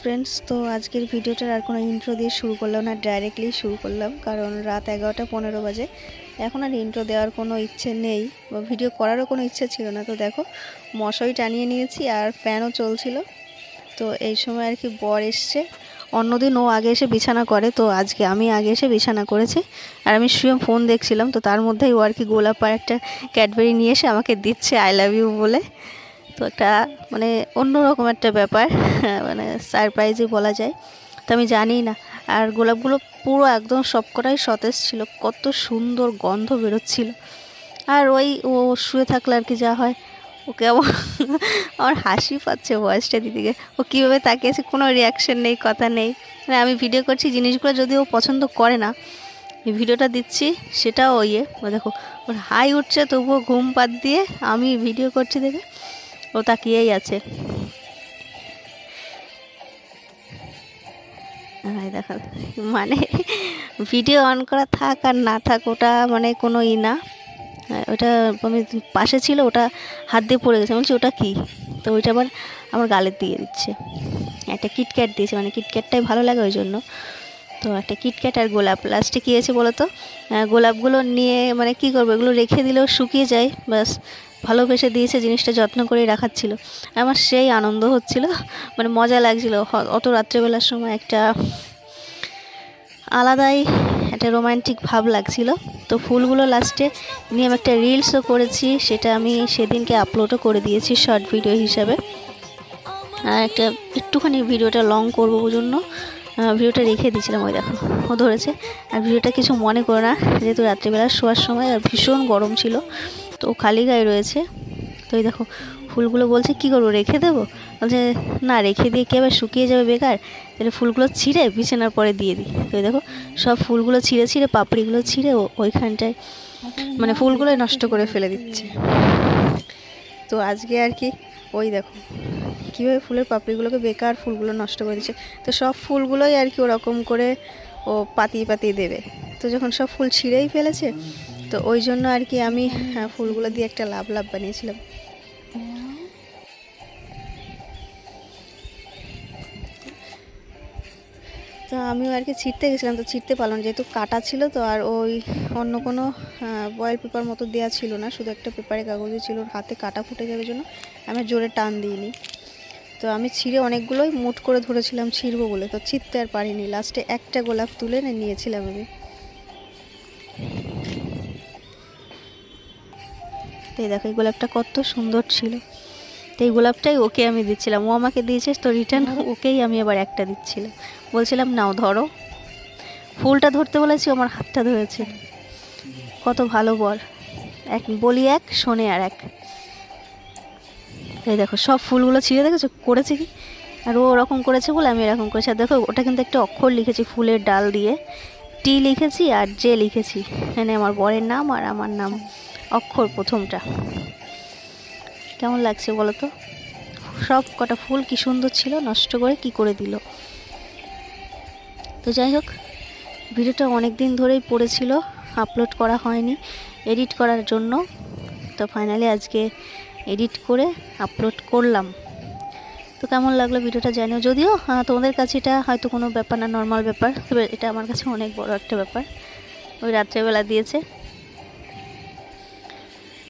Friends, তো আজকের ভিডিওটার আর কোনো ইন্ট্রো দিয়ে শুরু করলাম না, ডাইরেক্টলি শুরু করলাম, কারণ রাত 11:15 বাজে। এখন আর ইন্ট্রো দেওয়ার কোনো ইচ্ছে নেই বা ভিডিও করারও কোনো ইচ্ছে ছিল না। তো দেখো, মশারি টানিয়ে নিয়েছি আর ফ্যানও চলছিল। তো এই সময় আর কি বর এসছে। অন্যদিন ও আগে এসে বিছানা করে, তো আজকে আমি আগে এসে বিছানা করেছি। আর আমি শুয়ে ফোন দেখছিলাম, তো তার মধ্যেই ও আর কি গোলাপ আর একটা ক্যাডবেরি নিয়ে এসে আমাকে দিচ্ছে আই লাভ ইউ বলে। তো একটা মানে অন্যরকম একটা ব্যাপার, মানে সারপ্রাইজই বলা যায়। তো আমি জানি না। আর গোলাপগুলো পুরো একদম সবকটাই সতেজ ছিল, কত সুন্দর গন্ধ বেরোচ্ছিল। আর ওই ও শুয়ে থাকলে আর কি যা হয়, ওকে আমার হাসি পাচ্ছে ভয়েসটা দিদিকে। ও কীভাবে তাকিয়েছে, কোনো রিয়াকশন নেই, কথা নেই। মানে আমি ভিডিও করছি, জিনিসগুলো যদি ও পছন্দ করে না, এই ভিডিওটা দিচ্ছি সেটাও ও দেখো, ওর হাই উঠছে তবুও ঘুম পাত দিয়ে আমি ভিডিও করছি দেখে ও তাকিয়েই আছে। দেখা মানে ভিডিও অন করা থাক আর না থাক, ওটা মানে কোনো না। ওটা আমি পাশে ছিল, ওটা হাত দিয়ে পড়ে গেছে, বলছি ওটা কি। তো ওইটা আবার আমার গালে দিয়ে দিচ্ছে। একটা কিটক্যাট দিয়েছে, মানে কিটক্যাটটাই ভালো লাগে ওই জন্য। তো একটা কিটক্যাট আর গোলাপ। লাস্টে কী হয়েছে বলো তো, গোলাপগুলো নিয়ে মানে কি করবো, এগুলো রেখে দিলেও শুকিয়ে যায়, বাস ভালোবেসে দিয়েছে, জিনিসটা যত্ন করেই রাখাচ্ছিল। আমার সেই আনন্দ হচ্ছিল, মানে মজা লাগছিল। অত রাত্রেবেলার সময় একটা আলাদাই একটা রোমান্টিক ভাব লাগছিল। তো ফুলগুলো লাস্টে নিয়ে আমি একটা রিলসও করেছি, সেটা আমি সেদিনকে আপলোডও করে দিয়েছি শর্ট ভিডিও হিসাবে। আর একটা একটুখানি ভিডিওটা লং করবো জন্য ভিডিওটা রেখে দিয়েছিলাম। ওই দেখো, ও ধরেছে। আর ভিডিওটা কিছু মনে করো না, যেহেতু রাত্রিবেলা শোয়ার সময় আর ভীষণ গরম ছিল, তো খালি গায়ে রয়েছে। তো এই দেখো, ফুলগুলো বলছে কি করবো, রেখে দেবো। বলছে না, রেখে দিয়ে কি আবার শুকিয়ে যাবে বেকার, তাহলে ফুলগুলো ছিঁড়ে বিছানার পরে দিয়ে দিই। তো এই দেখো, সব ফুলগুলো ছিঁড়ে ছিঁড়ে পাপড়িগুলো ছিঁড়ে ওইখানটায় মানে ফুলগুলো নষ্ট করে ফেলে দিচ্ছে। তো আজকে আর কি ওই দেখো কীভাবে ফুলের পাপড়িগুলোকে বেকার ফুলগুলো নষ্ট করে দিচ্ছে। তো সব ফুলগুলোই আর কি ওরকম করে ও পাতিয়ে পাতিয়ে দেবে। তো যখন সব ফুল ছিঁড়েই ফেলেছে, তো ওই জন্য আর কি আমি ফুলগুলো দিয়ে একটা লাভ বানিয়েছিলাম। তো আমিও আর কি ছিঁড়তে গেছিলাম, তো ছিঁড়তে পারলাম, যেহেতু কাটা ছিল। তো আর ওই অন্য কোনো বয়েল পেপার মতো দেওয়া ছিল না, শুধু একটা পেপারে কাগজে ছিল, হাতে কাটা ফুটে যাবে জন্য আমি জোরে টান দিইনি। তো আমি ছিঁড়ে অনেকগুলোই মুট করে ধরেছিলাম ছিঁড়বো বলে, তো ছিঁড়তে আর পারিনি। লাস্টে একটা গোলাপ তুলে নিয়েছিলাম আমি। তো এই দেখো, এই গোলাপটা কত সুন্দর ছিল। তো এই গোলাপটাই ওকে আমি দিচ্ছিলাম, ও আমাকে দিয়েছে, তো রিটার্ন ওকেই আমি আবার একটা দিচ্ছিলাম। বলছিলাম নাও ধরো। ফুলটা ধরতে বলেছি, আমার হাতটা ধরেছে। কত ভালো বর, এক বলি এক, শোনে আর এক। এই দেখো, সব ফুলগুলো ছিঁড়ে দেখেছো করেছে কি। আর ও ওরকম করেছে বলে আমি এরকম করেছি। আর দেখো, ওটা কিন্তু একটা অক্ষর লিখেছি ফুলের ডাল দিয়ে, টি লিখেছি আর জে লিখেছি, এখানে আমার বরের নাম আর আমার নাম, অক্ষর প্রথমটা। কেমন লাগছে বলো তো, সব কটা ফুল কি সুন্দর ছিল, নষ্ট করে কি করে দিল। তো যাই হোক, ভিডিওটা অনেক দিন ধরেই পড়েছিল, আপলোড করা হয়নি এডিট করার জন্য। তো ফাইনালি আজকে এডিট করে আপলোড করলাম। তো কেমন লাগলো ভিডিওটা জানিও। যদিও তোমাদের কাছে এটা হয়তো কোনো ব্যাপার না, নর্মাল ব্যাপার, তবে এটা আমার কাছে অনেক বড় একটা ব্যাপার। ওই রাত্রেবেলা দিয়েছে।